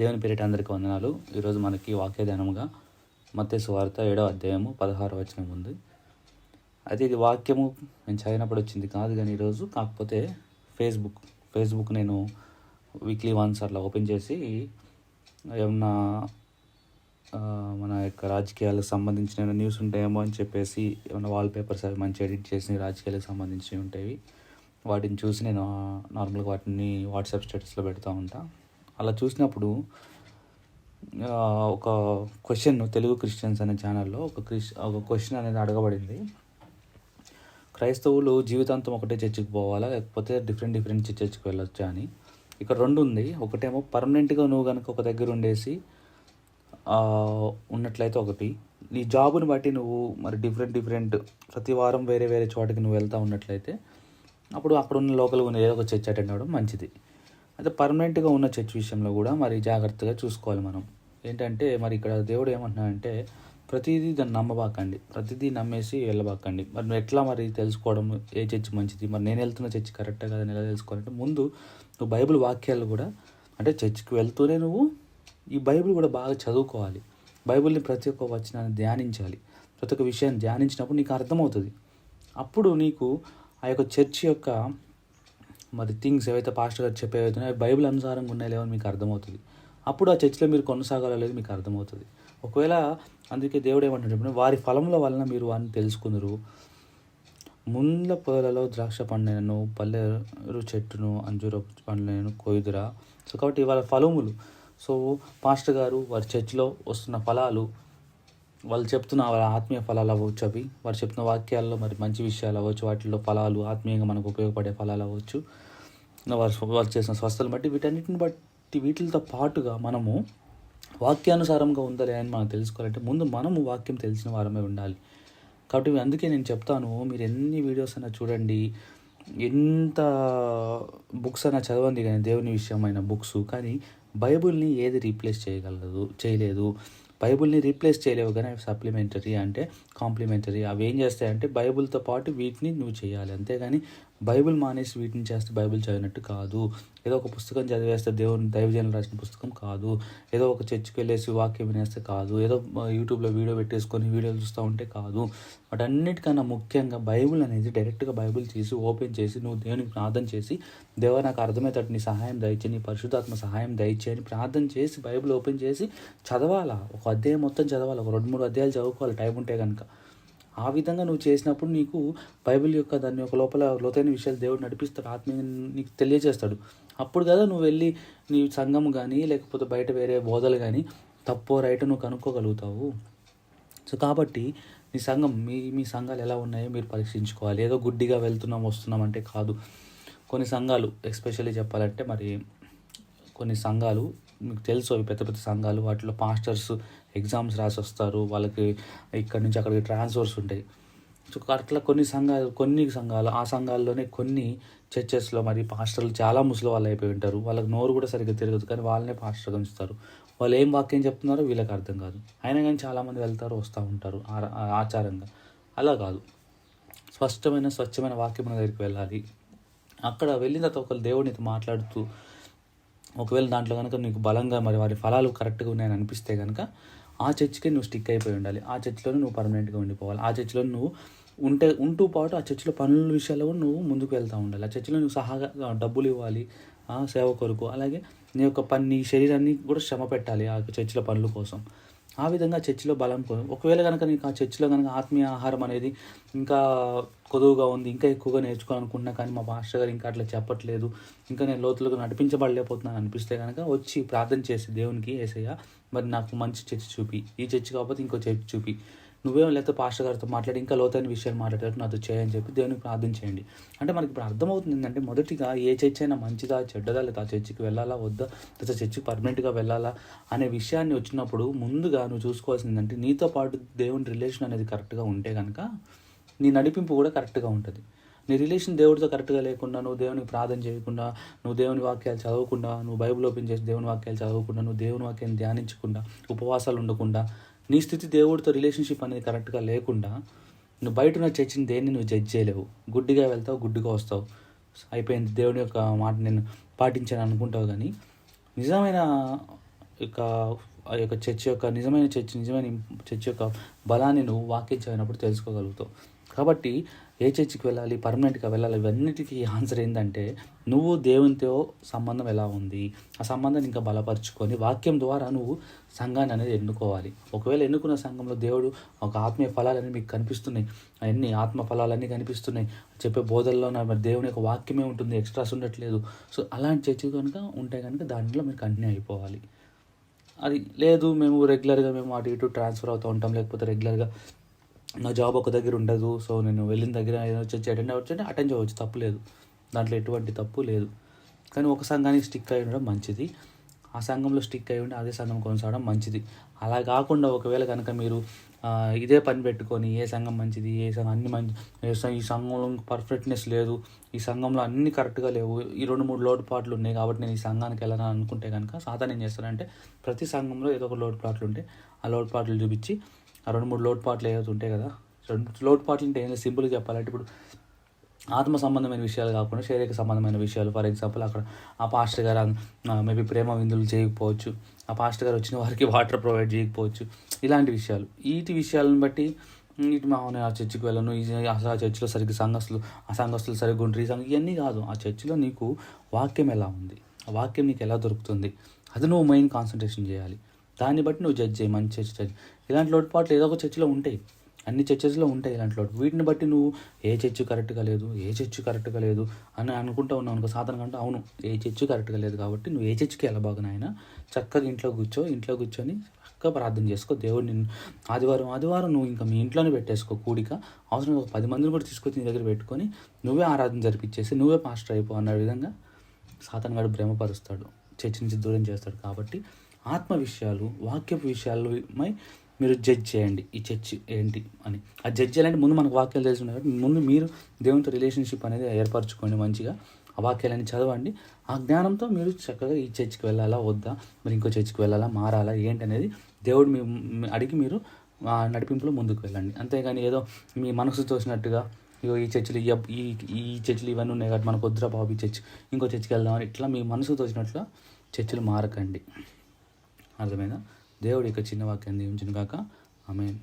దేవుని పేరిట అందరికీ వందనాలు. ఈరోజు మనకి వాక్యధ్యానముగా మత్తయి సువార్త 7వ అధ్యాయము 16వ వచనం ఉంది. అయితే ఇది వాక్యము నేను చదివినప్పుడు వచ్చింది కాదు, కానీ ఈరోజు కాకపోతే ఫేస్బుక్ నేను వీక్లీ వన్స్ అట్లా ఓపెన్ చేసి ఏమన్నా మన యొక్క రాజకీయాలకు సంబంధించిన న్యూస్ ఉంటాయేమో అని చెప్పేసి ఏమైనా వాల్పేపర్స్ అవి మంచి ఎడిట్ చేసి రాజకీయాలకు సంబంధించినవి ఉంటాయి, వాటిని చూసి నేను నార్మల్గా వాటిని వాట్సాప్ స్టేటస్లో పెడతా ఉంటాను. అలా చూసినప్పుడు ఒక క్వశ్చన్ తెలుగు క్రిస్టియన్స్ అనే ఛానల్లో ఒక క్వశ్చన్ అనేది అడగబడింది. క్రైస్తవులు జీవితాంతం ఒకటే చర్చికి పోవాలా, లేకపోతే డిఫరెంట్ చర్చికి వెళ్ళొచ్చా అని. ఇక్కడ రెండు ఉంది. ఒకటేమో పర్మనెంట్గా నువ్వు కనుక ఒక దగ్గర ఉండేసి ఉన్నట్లయితే ఒకటి, నీ జాబుని బట్టి నువ్వు మరి డిఫరెంట్ ప్రతి వారం వేరే చోటకి నువ్వు వెళ్తూ ఉన్నట్లయితే అప్పుడు అక్కడ ఉన్న లోకల్గా ఉన్న ఏదో ఒక చర్చ్ అటెండ్ అవ్వడం మంచిది. అయితే పర్మనెంట్గా ఉన్న చర్చ్ విషయంలో కూడా మరి జాగ్రత్తగా చూసుకోవాలి మనం. ఏంటంటే మరి ఇక్కడ దేవుడు ఏమంటున్నాడంటే ప్రతిదీ దాన్ని నమ్మబాకండి, ప్రతిదీ నమ్మేసి వెళ్ళబాకండి. మరి నువ్వు ఎట్లా మరి తెలుసుకోవడం ఏ చర్చ్ మంచిది, మరి నేను వెళ్తున్న చర్చ్ కరెక్టే కదా ఎలా తెలుసుకోవాలంటే ముందు నువ్వు బైబిల్ వాక్యాలు కూడా అంటే చర్చ్కి వెళ్తూనే నువ్వు ఈ బైబిల్ కూడా బాగా చదువుకోవాలి. బైబిల్ని ప్రతి ఒక్క వచనాన్ని ధ్యానించాలి. ప్రతి ఒక్క విషయాన్ని ధ్యానించినప్పుడు నీకు అర్థమవుతుంది. అప్పుడు నీకు ఆ యొక్క చర్చ్ యొక్క మరి థింగ్స్ ఏవైతే పాస్టర్ గారు చెప్పేవైతున్నాయో బైబిల్ అనుసారంగా ఉన్నాయో లేవని మీకు అర్థమవుతుంది. అప్పుడు ఆ చర్చిలో మీరు కొనసాగాలో లేదు మీకు అర్థమవుతుంది. ఒకవేళ అందుకే దేవుడు ఏమంటాడు, వారి ఫలముల వలన మీరు వారిని తెలుసుకుందరు. ముండ్ల పొదలలో ద్రాక్ష పండ్లను, పల్లెరు చెట్టును, అంజూర పండ్లను కొయ్యుదురా. సో కాబట్టి వాళ్ళ ఫలములు, సో పాస్టర్ గారు వారి చర్చిలో వస్తున్న ఫలాలు, వాళ్ళు చెప్తున్న వాళ్ళ ఆత్మీయ ఫలాలు అవ్వచ్చు, అవి వారు చెప్తున్న వాక్యాల్లో మరి మంచి విషయాలు అవ్వచ్చు, వాటిల్లో ఫలాలు ఆత్మీయంగా మనకు ఉపయోగపడే ఫలాలు అవ్వచ్చు, వారు చేసిన స్వస్థలు బట్టి వీటన్నిటిని బట్టి వీటితో పాటుగా మనము వాక్యానుసారంగా ఉందలే అని మనం తెలుసుకోవాలంటే ముందు మనము వాక్యం తెలిసిన వారమే ఉండాలి. కాబట్టి అందుకే నేను చెప్తాను, మీరు ఎన్ని వీడియోస్ అయినా చూడండి, ఎంత బుక్స్ అయినా చదవండి, కానీ దేవుని విషయమైన బుక్స్, కానీ బైబిల్ని ఏది చేయలేదు. బైబిల్ని రీప్లేస్ చేయలేవు, కానీ అవి సప్లిమెంటరీ అంటే కాంప్లిమెంటరీ. అవి ఏం చేస్తాయంటే బైబిల్తో పాటు వీటిని నువ్వు చేయాలి. అంతేగాని బైబిల్ మానేసి వీటిని చేస్తే బైబిల్ చదివినట్టు కాదు. ఏదో ఒక పుస్తకం చదివేస్తే దైవజనులు రాసిన పుస్తకం కాదు. ఏదో ఒక చర్చికి వెళ్ళేసి వాక్యం వినేస్తే కాదు. ఏదో యూట్యూబ్లో వీడియో పెట్టేసుకొని వీడియోలు చూస్తూ ఉంటే కాదు. వాటన్నిటికన్నా ముఖ్యంగా బైబిల్ అనేది డైరెక్ట్గా బైబిల్ తీసి ఓపెన్ చేసి నువ్వు దేవునికి ప్రార్థన చేసి, దేవా నాకు అర్థమయ్యేటట్టు నీ సహాయం దయచే, నీ పరిశుద్ధాత్మ సహాయం దయచే అని ప్రార్థన చేసి బైబిల్ ఓపెన్ చేసి చదవాలా. ఒక అధ్యాయం మొత్తం చదవాలి, ఒక 2-3 అధ్యాయాలు చదువుకోవాలి టైం ఉంటే కనుక. ఆ విధంగా నువ్వు చేసినప్పుడు నీకు బైబిల్ యొక్క దాని యొక్క లోపల లోతైన విషయాలు దేవుడు నడిపిస్తాడు, ఆత్మీయంగా నీకు తెలియజేస్తాడు. అప్పుడు కదా నువ్వు వెళ్ళి నీ సంఘం కానీ లేకపోతే బయట వేరే బోధలు కానీ తప్పో రైటో నువ్వు కనుక్కోగలుగుతావు. సో కాబట్టి నీ సంఘం మీ సంఘాలు ఎలా ఉన్నాయో మీరు పరీక్షించుకోవాలి. ఏదో గుడ్డిగా వస్తున్నాం అంటే కాదు. కొన్ని సంఘాలు ఎస్పెషల్లీ చెప్పాలంటే మరి కొన్ని సంఘాలు మీకు తెలుసు, అవి పెద్ద సంఘాలు, వాటిలో పాస్టర్స్ ఎగ్జామ్స్ రాసి వస్తారు, వాళ్ళకి ఇక్కడి నుంచి అక్కడికి ట్రాన్స్ఫర్స్ ఉంటాయి. సో అట్లా కొన్ని సంఘాలు ఆ సంఘాల్లోనే కొన్ని చర్చెస్లో మరి పాస్టర్లు చాలా ముసలి వాళ్ళు అయిపోయి ఉంటారు. వాళ్ళకి నోరు కూడా సరిగ్గా తిరగదు, కానీ వాళ్ళనే పాస్టర్గా ఉంచుతారు. వాళ్ళు ఏం వాక్యం చెప్తున్నారో వీళ్ళకి అర్థం కాదు. అయినా కానీ చాలామంది వెళ్తారు వస్తూ ఉంటారు ఆచారంగా. అలా కాదు, స్వచ్ఛమైన వాక్యం దగ్గరికి వెళ్ళాలి. అక్కడ వెళ్ళిన తర్వాత ఒకరు దేవుడిని మాట్లాడుతూ, ఒకవేళ దాంట్లో కనుక నీకు బలంగా మరి వారి ఫలాలు కరెక్ట్గా ఉన్నాయని అనిపిస్తే కనుక ఆ చర్చ్కి నువ్వు స్టిక్ అయిపోయి ఉండాలి. ఆ చర్చ్లోనే నువ్వు పర్మనెంట్గా ఉండిపోవాలి. ఆ చర్చ్లో నువ్వు ఉంటూ పాటు ఆ చర్చ్లో పనుల విషయాల్లో కూడా నువ్వు ముందుకు వెళ్తూ ఉండాలి. ఆ చర్చ్లో నువ్వు డబ్బులు ఇవ్వాలి సేవ కొరకు. అలాగే నీ యొక్క నీ శరీరాన్ని కూడా శ్రమ పెట్టాలి ఆ చర్చ్లో పనుల కోసం. ఆ విధంగా చర్చిలో బలం కోసం. ఒకవేళ కనుక నీకు ఆ చర్చిలో కనుక ఆత్మీయ ఆహారం అనేది ఇంకా కొదువుగా ఉంది, ఇంకా ఎక్కువగా నేర్చుకోవాలనుకుంటున్నా, కానీ మా పాస్టర్ గారు ఇంకా అట్లా చెప్పట్లేదు, ఇంకా నేను లోతులకు నడిపించబడలేకపోతున్నాను అనిపిస్తే కనుక వచ్చి ప్రార్థన చేసి దేవునికి, యేసయ్య మరి నాకు మంచి చర్చి చూపి, ఈ చర్చి కాకపోతే ఇంకో చర్చి చూపి, నువ్వేమో లేకపోతే పాస్టర్ గారితో మాట్లాడి ఇంకా లోతైన విషయాలు మాట్లాడేటట్టు నాతో చేయని చెప్పి దేవునికి ప్రార్థన చేయండి. అంటే మనకి ఇప్పుడు అర్థమవుతుంది ఏంటంటే మొదటిగా ఏ చర్చ్ అయినా మంచిదా చెడ్డదా, లేదా ఆ చర్చికి వెళ్ళాలా వద్దా, లేదా చర్చికి పర్మనెంట్గా వెళ్ళాలా అనే విషయాన్ని వచ్చినప్పుడు ముందుగా నువ్వు చూసుకోవాల్సింది ఏంటంటే నీతో పాటు దేవుని రిలేషన్ అనేది కరెక్ట్గా ఉంటే కనుక నీ నడిపింపు కూడా కరెక్ట్గా ఉంటుంది. నీ రిలేషన్ దేవుడితో కరెక్ట్గా లేకుండా, నువ్వు దేవునికి ప్రార్థన చేయకుండా, నువ్వు దేవుని వాక్యాలు చదవకుండా, నువ్వు బైబిల్ ఓపెన్ చేసి దేవుని వాక్యాలు చదవకుండా, నువ్వు దేవుని వాక్యాన్ని ధ్యానించకుండా, ఉపవాసాలు ఉండకుండా, నీ స్థితి దేవుడితో రిలేషన్షిప్ అనేది కరెక్ట్గా లేకుండా నువ్వు బయట ఉన్న చర్చిని దేన్ని నువ్వు జడ్జ్ చేయలేవు. గుడ్డిగా వెళ్తావు, గుడ్డిగా వస్తావు, అయిపోయింది దేవుని యొక్క మాట నేను పాటించాను అనుకుంటావు. కానీ నిజమైన యొక్క ఆ యొక్క చర్చ్ యొక్క నిజమైన చర్చ్ యొక్క బలాన్ని నువ్వు వాక్యం చదివినప్పుడు తెలుసుకోగలుగుతావు. కాబట్టి ఏ చర్చికి వెళ్ళాలి, పర్మనెంట్గా వెళ్ళాలి, ఇవన్నిటికీ ఆన్సర్ ఏంటంటే నువ్వు దేవునితో సంబంధం ఎలా ఉంది, ఆ సంబంధాన్ని ఇంకా బలపరుచుకొని వాక్యం ద్వారా నువ్వు సంఘాన్ని అనేది ఎన్నుకోవాలి. ఒకవేళ ఎన్నుకున్న సంఘంలో దేవుడు ఒక ఆత్మీయ ఫలాలన్నీ మీకు కనిపిస్తున్నాయి, అన్ని ఆత్మ ఫలాలన్నీ కనిపిస్తున్నాయి, చెప్పే బోధల్లో మరి దేవుని యొక్క వాక్యమే ఉంటుంది, ఎక్స్ట్రాస్ ఉండట్లేదు. సో అలాంటి చర్చ కనుక ఉంటే కనుక దాంట్లో మీరు కంటిన్యూ అయిపోవాలి. అది లేదు మేము రెగ్యులర్గా మేము అటు ఇటు ట్రాన్స్ఫర్ అవుతూ ఉంటాం, లేకపోతే రెగ్యులర్గా నా జాబ్ ఒక దగ్గర ఉండదు, సో నేను వెళ్ళిన దగ్గర ఏదో చర్చ్ అటెండ్ అవ్వచ్చు అంటే అటెండ్ చేయవచ్చు, తప్పు లేదు, దాంట్లో ఎటువంటి తప్పు లేదు. కానీ ఒక సంఘానికి స్టిక్ అయి ఉండడం మంచిది, ఆ సంఘంలో స్టిక్ అయి ఉండి అదే సంఘం కొనసాగడం మంచిది. అలా కాకుండా ఒకవేళ కనుక మీరు ఇదే పని పెట్టుకొని ఏ సంఘం మంచిది, ఏ సంఘం అన్ని మంచి, ఈ సంఘంలో పర్ఫెక్ట్నెస్ లేదు, ఈ సంఘంలో అన్నీ కరెక్ట్గా లేవు, ఈ 2-3 లోటుపాట్లు ఉన్నాయి కాబట్టి నేను ఈ సంఘానికి వెళ్ళాలని అనుకుంటే కనుక సాతాను ఏం చేస్తానంటే ప్రతి సంఘంలో ఏదో ఒక లోటుపాట్లు ఉంటాయి, ఆ లోటుపాట్లు చూపించి ఆ 2-3 లోటుపాట్లు ఏవైతే ఉంటాయి కదా, లోటుపాట్లు అంటే ఏం సింపుల్గా చెప్పాలంటే ఇప్పుడు ఆత్మ సంబంధమైన విషయాలు కాకుండా శారీరక సంబంధమైన విషయాలు. ఫర్ ఎగ్జాంపుల్ అక్కడ ఆ పాస్టర్ గారు మేబీ ప్రేమ విందులు చేయకపోవచ్చు, ఆ పాస్టర్ గారు వచ్చిన వారికి వాటర్ ప్రొవైడ్ చేయకపోవచ్చు, ఇలాంటి విషయాలు. వీటి విషయాలను బట్టి ఆ చర్చికి వెళ్ళను, అసలు ఆ చర్చిలో సరిగ్గా సంఘస్థులు సరిగ్గా ఉంటారు, ఈ సంఘం ఇవన్నీ కాదు. ఆ చర్చిలో నీకు వాక్యం ఎలా ఉంది, ఆ వాక్యం నీకు ఎలా దొరుకుతుంది, అది నువ్వు మెయిన్ కాన్సన్ట్రేషన్ చేయాలి. దాన్ని బట్టి నువ్వు జడ్జ్ చేయి, మంచి చర్చ్. ఇలాంటి లోటుపాట్లు ఏదో ఒక చర్చిలో ఉంటాయి, అన్ని చర్చెస్లో ఉంటాయి ఇలాంటి లోటు. వీటిని బట్టి నువ్వు ఏ చర్చ్ కరెక్ట్గా లేదు అని అనుకుంటూ ఉన్నావు అనుకో, సాధన కంటే అవును ఏ చర్చ్ కరెక్ట్గా లేదు కాబట్టి నువ్వు ఏ చర్చికి వెళ్ళబాగునైనా చక్కగా ఇంట్లో కూర్చొని చక్కగా ప్రార్థన చేసుకో. దేవుడు నిన్ను ఆదివారం నువ్వు ఇంకా మీ ఇంట్లోనే పెట్టేసుకో కూడిక, అవసరం ఒక 10 మందిని కూడా తీసుకొచ్చి నీ దగ్గర పెట్టుకొని నువ్వే ఆరాధన జరిపించేసి నువ్వే పాస్టర్ అయిపో అన్న విధంగా సాతాను గాడు భ్రమపరుస్తాడు, చర్చ్ నుంచి దూరం చేస్తాడు. కాబట్టి ఆత్మ విషయాలు, వాక్యపు విషయాలపై మీరు జడ్జ్ చేయండి, ఈ చర్చ్ ఏంటి అని. ఆ జడ్జ్ చేయాలంటే ముందు మనకు వాక్యాలు తెలుసుకున్నాయి కాబట్టి ముందు మీరు దేవునితో రిలేషన్షిప్ అనేది ఏర్పరచుకోండి, మంచిగా ఆ వాక్యాలని చదవండి. ఆ జ్ఞానంతో మీరు చక్కగా ఈ చర్చ్కి వెళ్ళాలా వద్దా, మరి ఇంకో చర్చ్కి వెళ్ళాలా, మారాలా ఏంటి అనేది దేవుడు అడిగి మీరు నడిపింపులో ముందుకు వెళ్ళండి. అంతేగాని ఏదో మీ మనసు తోసినట్టుగా ఇగో ఈ చర్చిలు ఈ చర్చిలు ఇవన్నీ ఉన్నాయి కాబట్టి మనకు వద్దురా బాబు ఈ చర్చ్, ఇంకో చర్చికి వెళ్దామని ఇట్లా మీ మనసు తోచినట్లుగా చర్చిలు మారకండి. అర్థమైందా? దేవుడి యొక్క చిన్న వాక్యాన్ని దీవించును గాక. ఆమేన్.